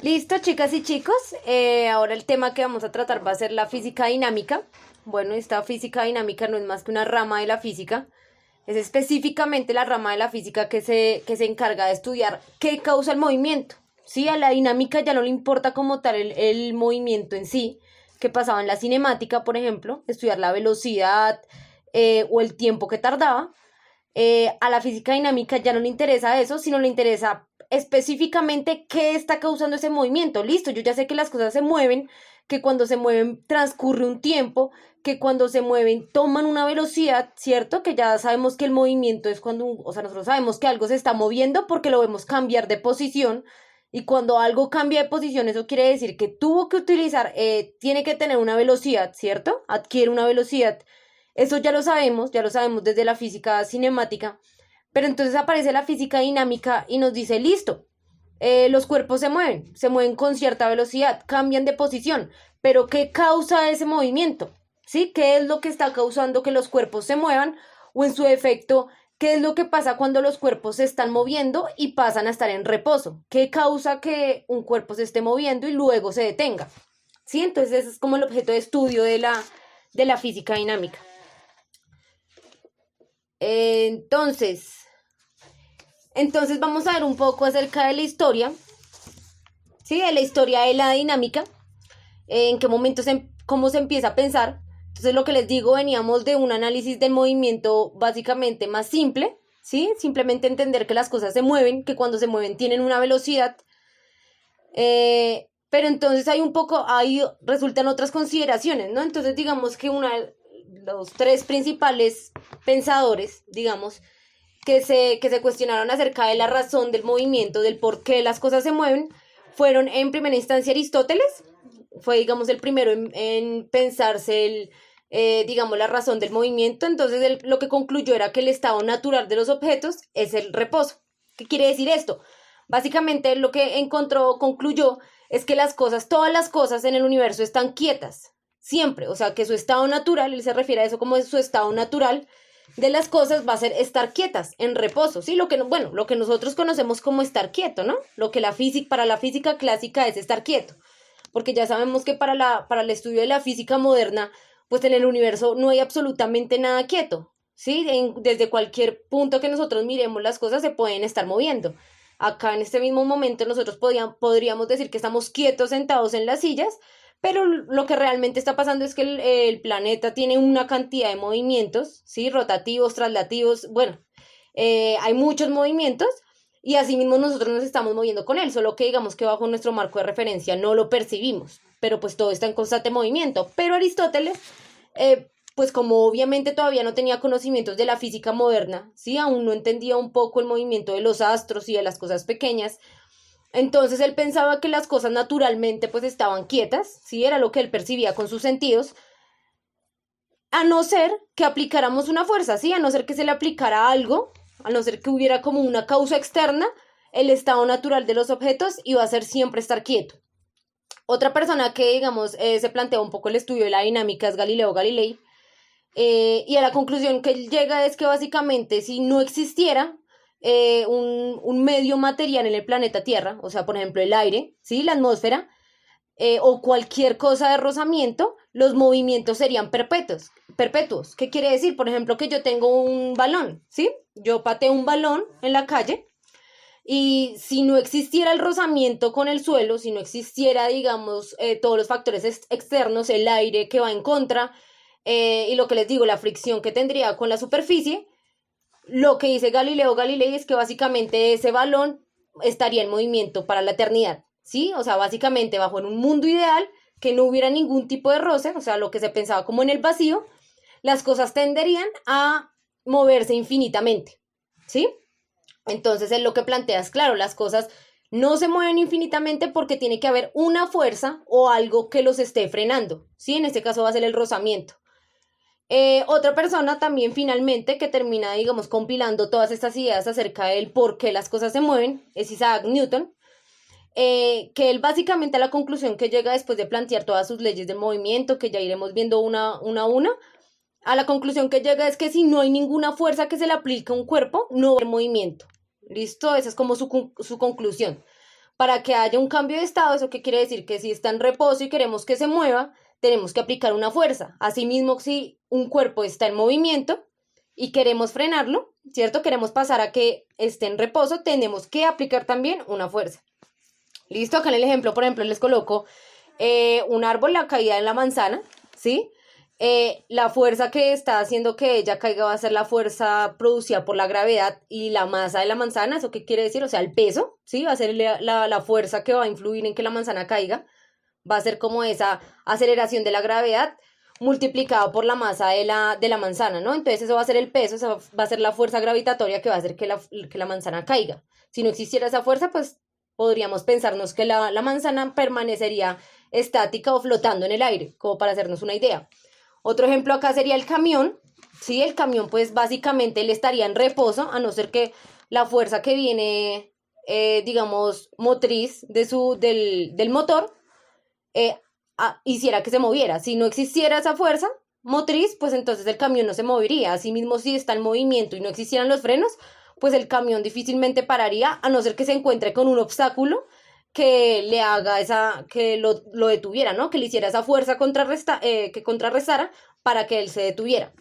Listo, chicas y chicos. Ahora el tema que vamos a tratar va a ser la física dinámica. Bueno, esta física dinámica no es más que una rama de la física. Es específicamente la rama de la física que se encarga de estudiar qué causa el movimiento. Sí, a la dinámica ya no le importa como tal el movimiento en sí, que pasaba en la cinemática, por ejemplo, estudiar la velocidad o el tiempo que tardaba. A la física dinámica ya no le interesa eso, sino le interesa específicamente qué está causando ese movimiento. Listo, yo ya sé que las cosas se mueven, que cuando se mueven transcurre un tiempo, que cuando se mueven toman una velocidad, ¿cierto? Que ya sabemos que el movimiento es cuando, o sea, nosotros sabemos que algo se está moviendo porque lo vemos cambiar de posición. Y cuando algo cambia de posición, eso quiere decir que tuvo que utilizar, tiene que tener una velocidad, ¿cierto? Adquiere una velocidad. Eso ya lo sabemos desde la física cinemática. Pero entonces aparece la física dinámica y nos dice, listo, los cuerpos se mueven con cierta velocidad, cambian de posición, pero ¿qué causa ese movimiento? ¿Sí? ¿Qué es lo que está causando que los cuerpos se muevan? O en su defecto, ¿qué es lo que pasa cuando los cuerpos se están moviendo y pasan a estar en reposo? ¿Qué causa que un cuerpo se esté moviendo y luego se detenga? ¿Sí? Entonces ese es como el objeto de estudio de la física dinámica. Entonces, entonces vamos a ver un poco acerca de la historia, ¿sí? De la historia de la dinámica, en qué momento cómo se empieza a pensar. Entonces lo que les digo, veníamos de un análisis del movimiento básicamente más simple, ¿sí? Simplemente entender que las cosas se mueven, que cuando se mueven tienen una velocidad. Pero entonces ahí resultan otras consideraciones, ¿no? Entonces digamos que los tres principales pensadores, digamos, que se cuestionaron acerca de la razón del movimiento, del por qué las cosas se mueven, fueron en primera instancia Aristóteles, fue digamos el primero en pensarse digamos la razón del movimiento. Entonces lo que concluyó era que el estado natural de los objetos es el reposo. ¿Qué quiere decir esto? Básicamente lo que concluyó es que todas las cosas en el universo están quietas, siempre, o sea que su estado natural, él se refiere a eso como su estado natural de las cosas va a ser estar quietas, en reposo, ¿sí? Lo que nosotros conocemos como estar quieto, ¿no? Lo que para la física clásica es estar quieto, porque ya sabemos que para el estudio de la física moderna, pues en el universo no hay absolutamente nada quieto, ¿sí? Desde cualquier punto que nosotros miremos las cosas se pueden estar moviendo. Acá en este mismo momento nosotros podríamos decir que estamos quietos sentados en las sillas, pero lo que realmente está pasando es que el planeta tiene una cantidad de movimientos, ¿sí? Rotativos, traslativos, bueno, hay muchos movimientos y asimismo nosotros nos estamos moviendo con él, solo que digamos que bajo nuestro marco de referencia no lo percibimos, pero pues todo está en constante movimiento. Pero Aristóteles, pues como obviamente todavía no tenía conocimientos de la física moderna, ¿sí? Aún no entendía un poco el movimiento de los astros y de las cosas pequeñas. Entonces él pensaba que las cosas naturalmente pues estaban quietas, ¿sí? Era lo que él percibía con sus sentidos, a no ser que aplicáramos una fuerza, ¿sí? A no ser que se le aplicara algo, a no ser que hubiera como una causa externa, el estado natural de los objetos iba a ser siempre estar quieto. Otra persona que, digamos, se plantea un poco el estudio de la dinámica es Galileo Galilei, y a la conclusión que él llega es que básicamente si no existiera un medio material en el planeta Tierra, o sea, por ejemplo, el aire, ¿sí? La atmósfera, o cualquier cosa de rozamiento, los movimientos serían perpetuos. ¿Qué quiere decir? Por ejemplo, que yo tengo un balón, ¿sí? Yo pateo un balón en la calle y si no existiera el rozamiento con el suelo, si no existiera, digamos, todos los factores externos, el aire que va en contra, y lo que les digo, la fricción que tendría con la superficie, lo que dice Galileo Galilei es que básicamente ese balón estaría en movimiento para la eternidad, ¿sí? O sea, básicamente bajo en un mundo ideal, que no hubiera ningún tipo de roce, o sea, lo que se pensaba como en el vacío, las cosas tenderían a moverse infinitamente, ¿sí? Entonces, él lo que plantea es, claro, las cosas no se mueven infinitamente porque tiene que haber una fuerza o algo que los esté frenando, ¿sí? En este caso va a ser el rozamiento. Otra persona también finalmente que termina, digamos, compilando todas estas ideas acerca del por qué las cosas se mueven es Isaac Newton, que él básicamente a la conclusión que llega después de plantear todas sus leyes del movimiento, que ya iremos viendo una a una, a la conclusión que llega es que si no hay ninguna fuerza que se le aplique a un cuerpo, no va a haber movimiento. ¿Listo? Esa es como su conclusión. Para que haya un cambio de estado, ¿eso qué quiere decir? Que si está en reposo y queremos que se mueva, tenemos que aplicar una fuerza. Asimismo, si un cuerpo está en movimiento y queremos frenarlo, ¿cierto? Queremos pasar a que esté en reposo, tenemos que aplicar también una fuerza. Listo, acá en el ejemplo, por ejemplo, les coloco un árbol, la caída de la manzana, ¿sí? La fuerza que está haciendo que ella caiga va a ser la fuerza producida por la gravedad y la masa de la manzana. ¿Eso qué quiere decir? O sea, el peso, ¿sí? Va a ser la fuerza que va a influir en que la manzana caiga. Va a ser como esa aceleración de la gravedad multiplicado por la masa de la manzana, ¿no? Entonces eso va a ser el peso, eso va a ser la fuerza gravitatoria que va a hacer que la manzana caiga. Si no existiera esa fuerza, pues podríamos pensarnos que la manzana permanecería estática o flotando en el aire, como para hacernos una idea. Otro ejemplo acá sería el camión, ¿sí? El camión pues básicamente él estaría en reposo, a no ser que la fuerza que viene, digamos, motriz del motor, hiciera que se moviera. Si no existiera esa fuerza motriz, pues entonces el camión no se movería. Asimismo, si está en movimiento y no existieran los frenos, pues el camión difícilmente pararía, a no ser que se encuentre con un obstáculo que le haga que lo detuviera, ¿no? Que le hiciera esa fuerza que contrarrestara para que él se detuviera.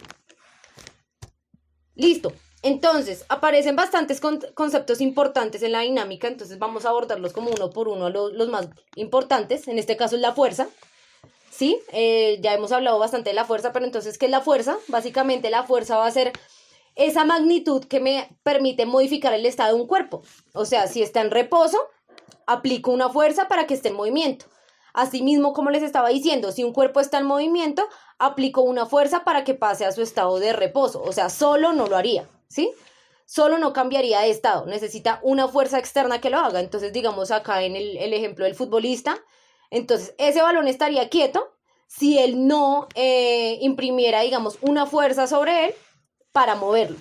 Listo. Entonces, aparecen bastantes conceptos importantes en la dinámica, entonces vamos a abordarlos como uno por uno, los más importantes. En este caso es la fuerza, ¿sí? Ya hemos hablado bastante de la fuerza, pero entonces, ¿qué es la fuerza? Básicamente la fuerza va a ser esa magnitud que me permite modificar el estado de un cuerpo. O sea, si está en reposo, aplico una fuerza para que esté en movimiento. Asimismo, como les estaba diciendo, si un cuerpo está en movimiento, aplico una fuerza para que pase a su estado de reposo. O sea, solo no lo haría, ¿sí? Solo no cambiaría de estado. Necesita una fuerza externa que lo haga. Entonces, digamos acá en el ejemplo del futbolista, entonces ese balón estaría quieto si él no imprimiera, digamos, una fuerza sobre él para moverlo.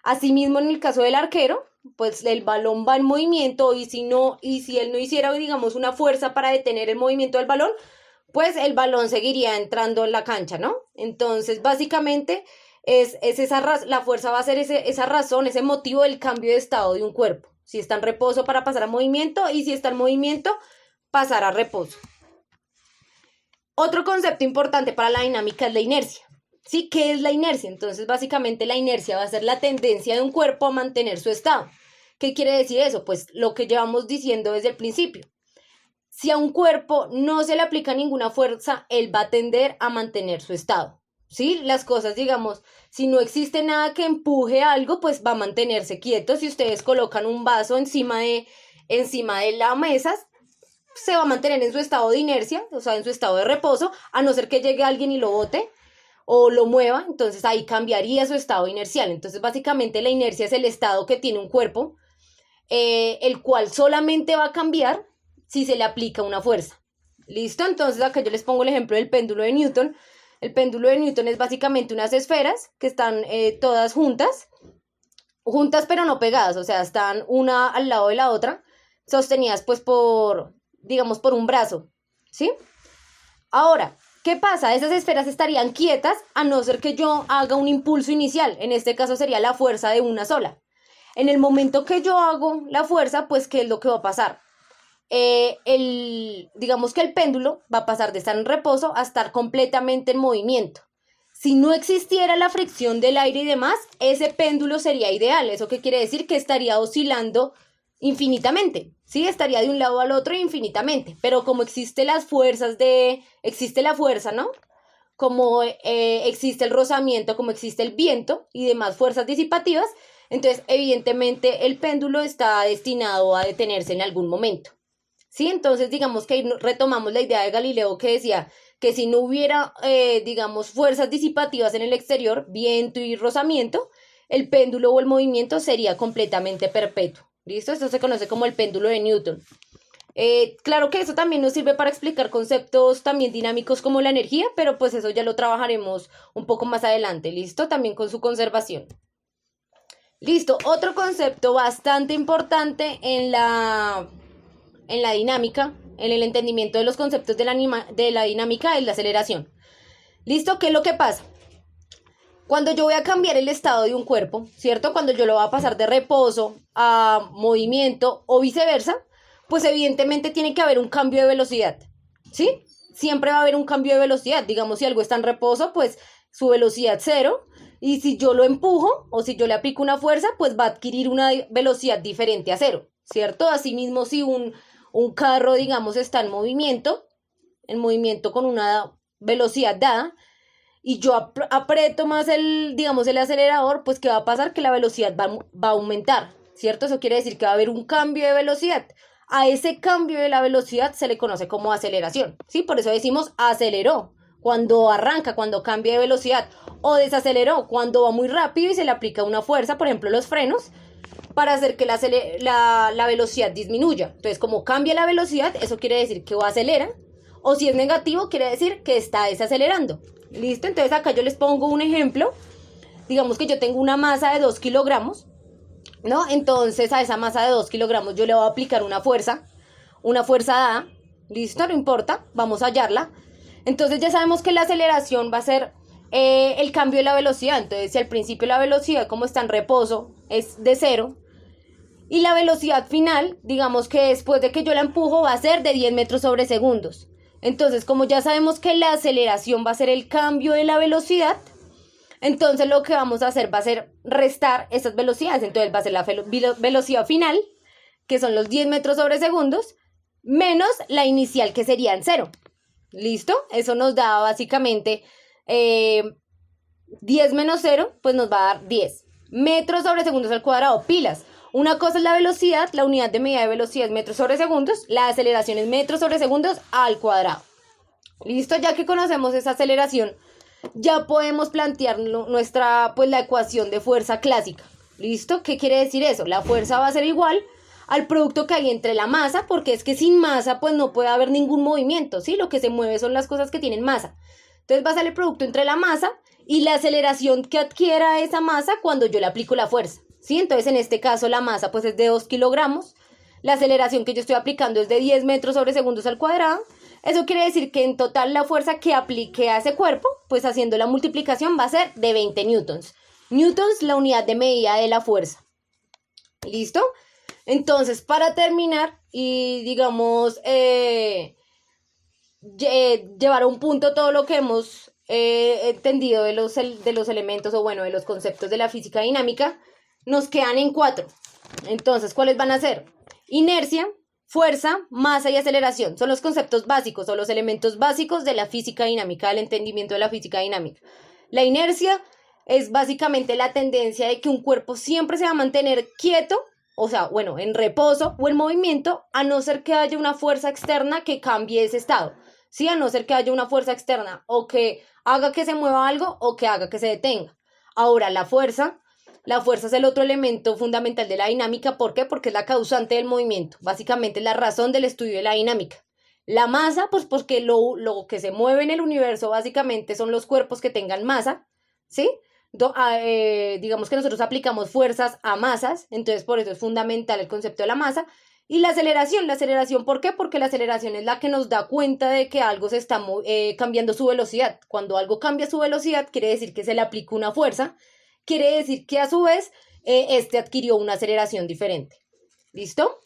Asimismo, en el caso del arquero, pues el balón va en movimiento y si él no hiciera, digamos, una fuerza para detener el movimiento del balón, pues el balón seguiría entrando en la cancha, ¿no? Entonces, básicamente, la fuerza va a ser esa razón, ese motivo del cambio de estado de un cuerpo. Si está en reposo para pasar a movimiento y si está en movimiento, pasar a reposo. Otro concepto importante para la dinámica es la inercia. ¿Sí? ¿Qué es la inercia? Entonces, básicamente la inercia va a ser la tendencia de un cuerpo a mantener su estado. ¿Qué quiere decir eso? Pues lo que llevamos diciendo desde el principio. Si a un cuerpo no se le aplica ninguna fuerza, él va a tender a mantener su estado. ¿Sí? Las cosas, digamos, si no existe nada que empuje algo, pues va a mantenerse quieto. Si ustedes colocan un vaso encima de la mesa, se va a mantener en su estado de inercia, o sea, en su estado de reposo, a no ser que llegue alguien y lo bote o lo mueva, entonces ahí cambiaría su estado inercial. Entonces, básicamente la inercia es el estado que tiene un cuerpo, el cual solamente va a cambiar si se le aplica una fuerza. ¿Listo? Entonces acá yo les pongo el ejemplo del péndulo de Newton. El péndulo de Newton es básicamente unas esferas que están todas juntas pero no pegadas, o sea, están una al lado de la otra, sostenidas pues digamos, por un brazo, ¿sí? Ahora, ¿qué pasa? Esas esferas estarían quietas a no ser que yo haga un impulso inicial. En este caso sería la fuerza de una sola. En el momento que yo hago la fuerza, pues, ¿qué es lo que va a pasar? Digamos que el péndulo va a pasar de estar en reposo a estar completamente en movimiento. Si no existiera la fricción del aire y demás, ese péndulo sería ideal. ¿Eso qué quiere decir? Que estaría oscilando infinitamente, ¿sí? Estaría de un lado al otro infinitamente, pero como existe la fuerza, ¿no? Como existe el rozamiento, como existe el viento y demás fuerzas disipativas, entonces evidentemente el péndulo está destinado a detenerse en algún momento, ¿sí? Entonces digamos que retomamos la idea de Galileo que decía que si no hubiera, digamos, fuerzas disipativas en el exterior, viento y rozamiento, el péndulo o el movimiento sería completamente perpetuo. ¿Listo? Esto se conoce como el péndulo de Newton. Claro que eso también nos sirve para explicar conceptos también dinámicos como la energía, pero pues eso ya lo trabajaremos un poco más adelante, ¿listo? También con su conservación. Listo, otro concepto bastante importante en la dinámica, en el entendimiento de los conceptos de la dinámica es la aceleración. ¿Listo? ¿Qué es lo que pasa? Cuando yo voy a cambiar el estado de un cuerpo, ¿cierto? Cuando yo lo voy a pasar de reposo a movimiento o viceversa, pues evidentemente tiene que haber un cambio de velocidad, ¿sí? Siempre va a haber un cambio de velocidad. Digamos, si algo está en reposo, pues su velocidad cero. Y si yo lo empujo o si yo le aplico una fuerza, pues va a adquirir una velocidad diferente a cero, ¿cierto? Asimismo, si un carro, digamos, está en movimiento con una velocidad dada, y yo aprieto más digamos, el acelerador, pues ¿qué va a pasar? Que la velocidad va a aumentar, ¿cierto? Eso quiere decir que va a haber un cambio de velocidad. A ese cambio de la velocidad se le conoce como aceleración, ¿sí? Por eso decimos aceleró cuando arranca, cuando cambia de velocidad, o desaceleró cuando va muy rápido y se le aplica una fuerza, por ejemplo los frenos, para hacer que la velocidad disminuya. Entonces, como cambia la velocidad, eso quiere decir que o acelera, o si es negativo, quiere decir que está desacelerando. ¿Listo? Entonces acá yo les pongo un ejemplo. Digamos que yo tengo una masa de 2 kilogramos, ¿no? Entonces a esa masa de 2 kilogramos yo le voy a aplicar una fuerza dada. ¿Listo? No importa, vamos a hallarla. Entonces ya sabemos que la aceleración va a ser el cambio de la velocidad. Entonces si al principio la velocidad, como está en reposo, es de 0, y la velocidad final, digamos que después de que yo la empujo, va a ser de 10 metros sobre segundos. Entonces, como ya sabemos que la aceleración va a ser el cambio de la velocidad, entonces lo que vamos a hacer va a ser restar esas velocidades. Entonces va a ser la velocidad final, que son los 10 metros sobre segundos, menos la inicial, que serían 0. ¿Listo? Eso nos da básicamente 10 menos 0, pues nos va a dar 10 metros sobre segundos al cuadrado, pilas. Una cosa es la velocidad, la unidad de medida de velocidad es metros sobre segundos, la aceleración es metros sobre segundos al cuadrado. ¿Listo? Ya que conocemos esa aceleración, ya podemos plantear la ecuación de fuerza clásica. ¿Listo? ¿Qué quiere decir eso? La fuerza va a ser igual al producto que hay entre la masa, porque es que sin masa pues no puede haber ningún movimiento, ¿sí? Lo que se mueve son las cosas que tienen masa. Entonces va a ser el producto entre la masa y la aceleración que adquiera esa masa cuando yo le aplico la fuerza, ¿sí? Entonces en este caso la masa pues es de 2 kilogramos, la aceleración que yo estoy aplicando es de 10 metros sobre segundos al cuadrado. Eso quiere decir que en total la fuerza que apliqué a ese cuerpo, pues haciendo la multiplicación, va a ser de 20 newtons. Newtons, la unidad de medida de la fuerza. ¿Listo? Entonces, para terminar y digamos llevar a un punto todo lo que hemos entendido de los elementos o bueno, de los conceptos de la física dinámica, nos quedan en 4. Entonces, ¿cuáles van a ser? Inercia, fuerza, masa y aceleración. Son los conceptos básicos o los elementos básicos de la física dinámica, del entendimiento de la física dinámica. La inercia es básicamente la tendencia de que un cuerpo siempre se va a mantener quieto, o sea, bueno, en reposo o en movimiento, a no ser que haya una fuerza externa que cambie ese estado. Sí, a no ser que haya una fuerza externa o que haga que se mueva algo o que haga que se detenga. Ahora, la fuerza es el otro elemento fundamental de la dinámica. ¿Por qué? Porque es la causante del movimiento. Básicamente es la razón del estudio de la dinámica. La masa, pues porque lo que se mueve en el universo básicamente son los cuerpos que tengan masa, ¿sí? Digamos que nosotros aplicamos fuerzas a masas, entonces por eso es fundamental el concepto de la masa. Y la aceleración, ¿por qué? Porque la aceleración es la que nos da cuenta de que algo se está cambiando su velocidad. Cuando algo cambia su velocidad, quiere decir que se le aplica una fuerza, quiere decir que a su vez este adquirió una aceleración diferente. ¿Listo?